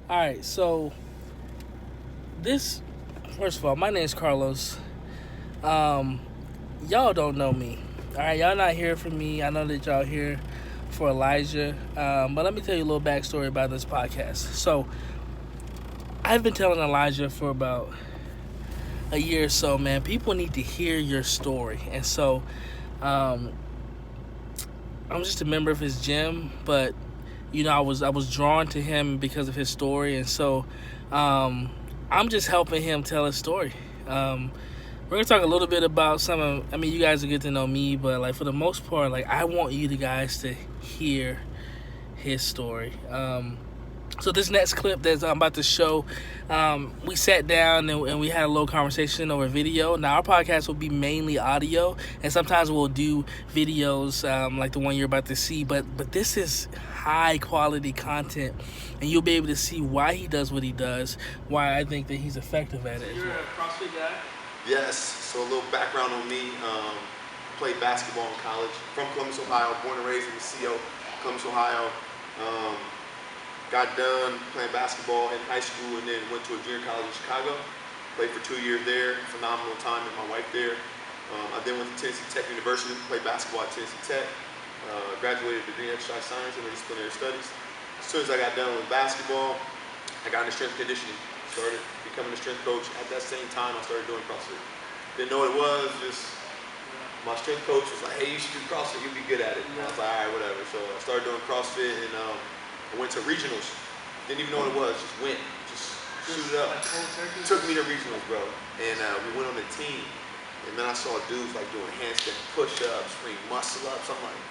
All right, so this, first of all, my name's Carlos. Um, y'all don't know me. All right, y'all not here for me. I know that y'all here for Elijah. But let me tell you a little backstory about this podcast. So I've been telling Elijah for about a year or so, man. People need to hear your story, and so um, I'm just a member of his gym, but I was drawn to him because of his story, and so um, I'm just helping him tell his story. We're gonna talk a little bit about some of. I mean, you guys will get to know me, but like for the most part, like I want you guys to hear his story. So this next clip that I'm about to show, we sat down and we had a little conversation over video. Now our podcast will be mainly audio, and sometimes we'll do videos like the one you're about to see. But this is high quality content, and you'll be able to see why he does what he does, why I think that he's effective at it. So you're a CrossFit guy. Yes, so a little background on me. Played basketball in college from Columbus, Ohio, born and raised in the CO, Columbus, Ohio. Um, got done playing basketball in high school and then went to a junior college in Chicago. Played for 2 years there, phenomenal time with my wife there. I then went to Tennessee Tech University, played basketball at Tennessee Tech. Graduated with a degree in exercise science and interdisciplinary studies. As soon as I got done with basketball, I got into strength conditioning. Started becoming a strength coach. At that same time, I started doing CrossFit. Didn't know what it was, just my strength coach was like, hey, you should do CrossFit, you'll be good at it. And I was like, all right, whatever. So I started doing CrossFit and I went to regionals. Didn't even know what it was, just went, just suited up. Took me to regionals, bro. And we went on a team. And then I saw dudes like doing handstand push-ups, spring muscle-ups. I'm like,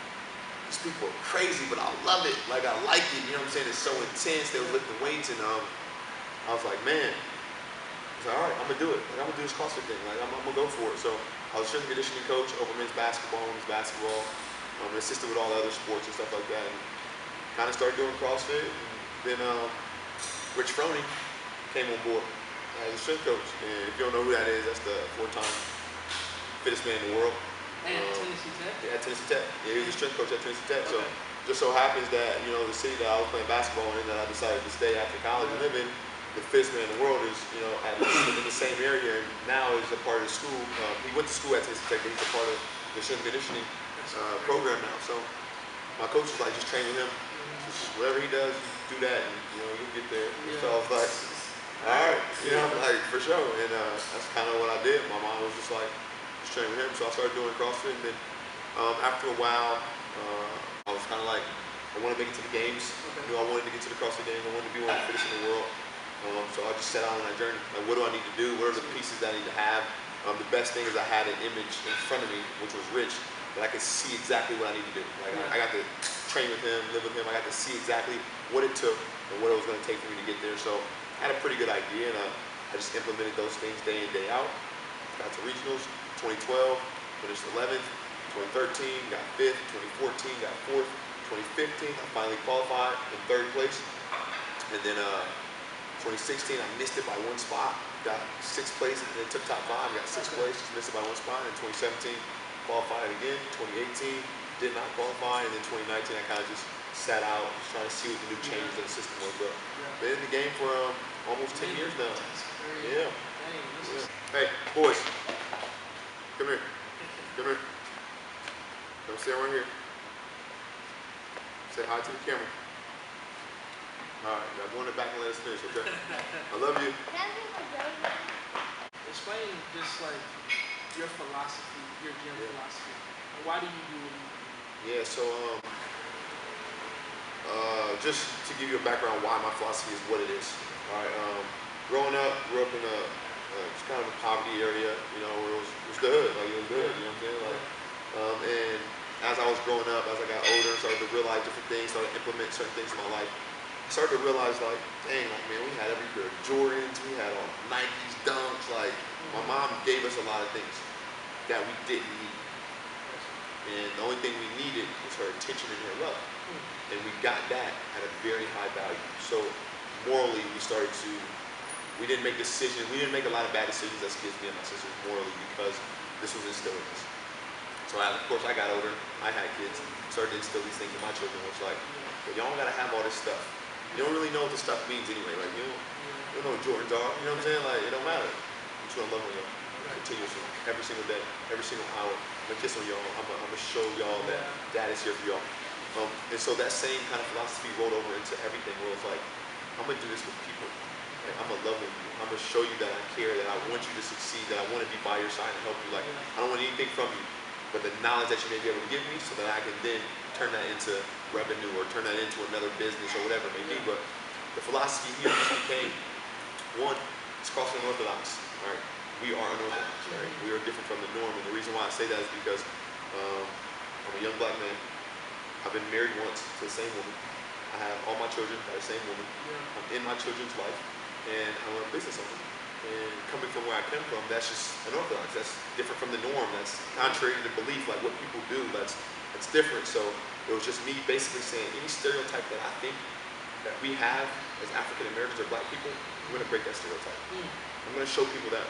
these people are crazy, but I love it. Like, I like it, you know what I'm saying? It's so intense. They were lifting weights and I was like, man, I was like, all right, I'm gonna do it. Like, I'm gonna do this CrossFit thing. Like, I'm gonna go for it. So I was strength and conditioning coach over men's basketball, women's basketball. Assisted with all the other sports and stuff like that. And kind of started doing CrossFit. And then Rich Froney came on board as a strength coach. And if you don't know who that is, that's the four-time fittest man in the world. And Tennessee Tech? Yeah, at Tennessee Tech. Yeah, he was a strength coach at Tennessee Tech. Okay. So just so happens that, the city that I was playing basketball in that I decided to stay after college and live in, the fittest man in the world is, in the same area and now is a part of the school. He went to school at Tennessee Tech, but he's a part of the strength and conditioning program now. So my coach was like, just train with him. Just whatever he does, do that and, you'll get there. Yeah. So I was like, all right, like for sure. And that's kind of what I did. My mom was just like, just train with him. So I started doing CrossFit. And then after a while, I was kind of like, I wanted to make it to the games. I knew I wanted to get to the CrossFit games. I wanted to be one of the fittest in the world. So I just set out on that journey. Like, what do I need to do? What are the pieces that I need to have? The best thing is I had an image in front of me, which was Rich, that I could see exactly what I need to do. Like, I got to train with him, live with him. I got to see exactly what it took and what it was going to take for me to get there. So I had a pretty good idea, and I just implemented those things day in, day out. Got to regionals, 2012, finished 11th, 2013, got 5th, 2014, got 4th, 2015, I finally qualified in 3rd place. And then 2016, I missed it by one spot, got 6th place, and then took top 5, got 6th place, just missed it by one spot. And 2017, qualified again. 2018, did not qualify. And then 2019, I kind of just sat out, just trying to see what the new changes in the system was. But been in the game for almost 10 years now. Yeah. Yeah. Hey, boys, come here. Come here. Come sit right here. Say hi to the camera. All right, now go in the back and let us finish, okay? I love you. Explain just like your philosophy, your gym philosophy. Why do you do what you do? Yeah, so just to give you a background why my philosophy is what it is. All right, growing up, grew up in a just kind of a poverty area, where it was the hood, like it was good, you know what I'm saying? Like, and as I was growing up, as I got older, started to realize different things, started to implement certain things in my life. I started to realize, like, dang, like, man, we had every pair of Jordans, we had all Nikes, Dunks, like, my mom gave us a lot of things that we didn't need. And the only thing we needed was her attention and her love. And we got that at a very high value. So morally, we didn't make decisions, we didn't make a lot of bad decisions as kids, me and my sisters, morally, because this was instilled in us. So of course, I got older, I had kids, started to instill these things in my children, which like, y'all don't gotta have all this stuff. You don't really know what the stuff means anyway. Like you don't know what Jordans are. You know what I'm saying? Like it don't matter. I'm just gonna love on y'all continuously, every single day, every single hour. I'm gonna kiss on y'all. I'm gonna show y'all that Dad is here for y'all. And so that same kind of philosophy rolled over into everything. Where it's like, I'm gonna do this with people. Like, I'm gonna love on you. I'm gonna show you that I care, that I want you to succeed, that I want to be by your side and help you. Like I don't want anything from you, but the knowledge that you may be able to give me, so that I can then turn that into revenue or turn that into another business or whatever it may be. But the philosophy here just became one. It's called Unorthodox. All right, we are unorthodox. Right, we are different from the norm, and the reason why I say that is because I'm a young black man. I've been married once to the same woman. I have all my children by the same woman. I'm in my children's life, and I'm a business owner. And coming from where I come from, that's just unorthodox. That's different from the norm. That's contrary to belief, like what people do. That's different. So it was just me basically saying any stereotype that I think that we have as African Americans or black people, we're gonna break that stereotype. I'm gonna show people that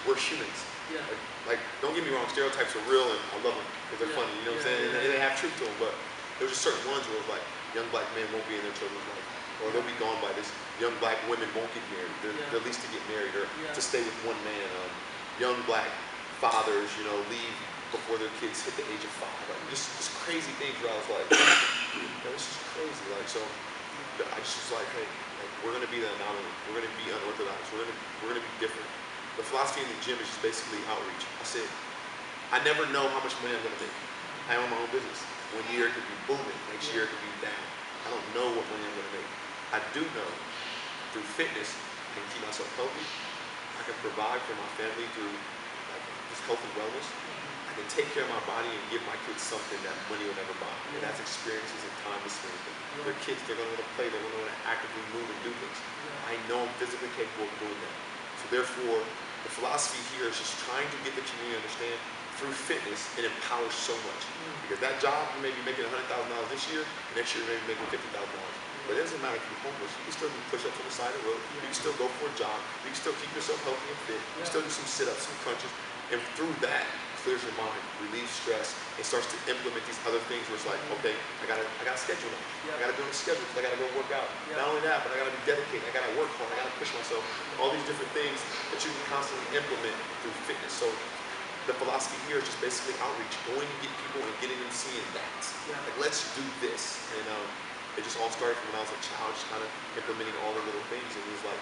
we're humans. Like, don't get me wrong, stereotypes are real and I love them because they're funny. You know what I'm saying? And they have truth to them, but there's just certain ones where it's like young black men won't be in their children's life, or they'll be gone by this. Young black women won't get married. They're least to get married or to stay with one man. Young black fathers, leave before their kids hit the age of 5. Like, just crazy things where I was like, this is crazy. Like, so I just was like, hey, like, we're gonna be the anomaly. We're gonna be unorthodox. We're gonna be different. The philosophy in the gym is just basically outreach. I said, I never know how much money I'm gonna make. I own my own business. One year it could be booming, next year it could be down. I don't know what money I'm gonna make. I do know through fitness I can keep myself healthy. I can provide for my family through just health and wellness. I can take care of my body and give my kids something that money will never buy. And that's experiences and time to spend with them. They're kids, they're gonna want to play, they're gonna want to actively move and do things. I know I'm physically capable of doing that. So therefore, the philosophy here is just trying to get the community to understand through fitness, it empowers so much. Because that job, you may be making $100,000 this year, next year you may be making $50,000. But it doesn't matter if you're homeless. You can still do push-ups on the side of the road. You can still go for a jog. You can still keep yourself healthy and fit. You can still do some sit-ups, some crunches. And through that, clears your mind, relieves stress, and starts to implement these other things where it's like, okay, I gotta schedule now. I gotta do a schedule because I gotta go work out. Not only that, but I gotta be dedicated. I gotta work hard. I gotta push myself. All these different things that you can constantly implement through fitness. So the philosophy here is just basically outreach, going to get people and getting them seeing that. Like, let's do this. And it just all started from when I was a child, just kind of implementing all the little things. And it was like,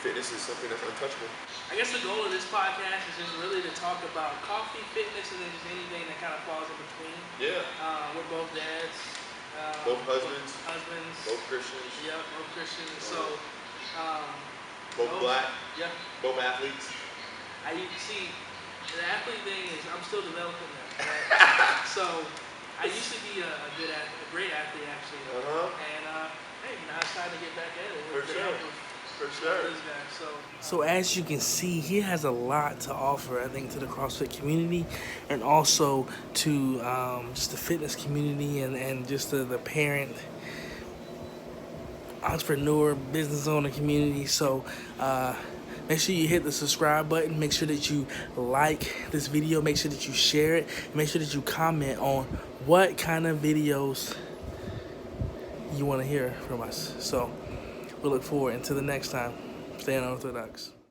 fitness is something that's untouchable. I guess the goal of this podcast is just really to talk about coffee, fitness, and then just anything that kind of falls in between. We're both dads. Both husbands. Both Christians. Yep, both Christians. So, both black. Yep. Both athletes. I see. The athlete thing is I'm still developing that. Right? So I used to be a great athlete actually. And hey, now it's time to get back at it. For sure. So as you can see, he has a lot to offer, I think, to the CrossFit community and also to just the fitness community and just the parent, entrepreneur, business owner community. So make sure you hit the subscribe button. Make sure that you like this video. Make sure that you share it. And make sure that you comment on what kind of videos you want to hear from us. So we'll look forward until the next time. Stay unorthodox.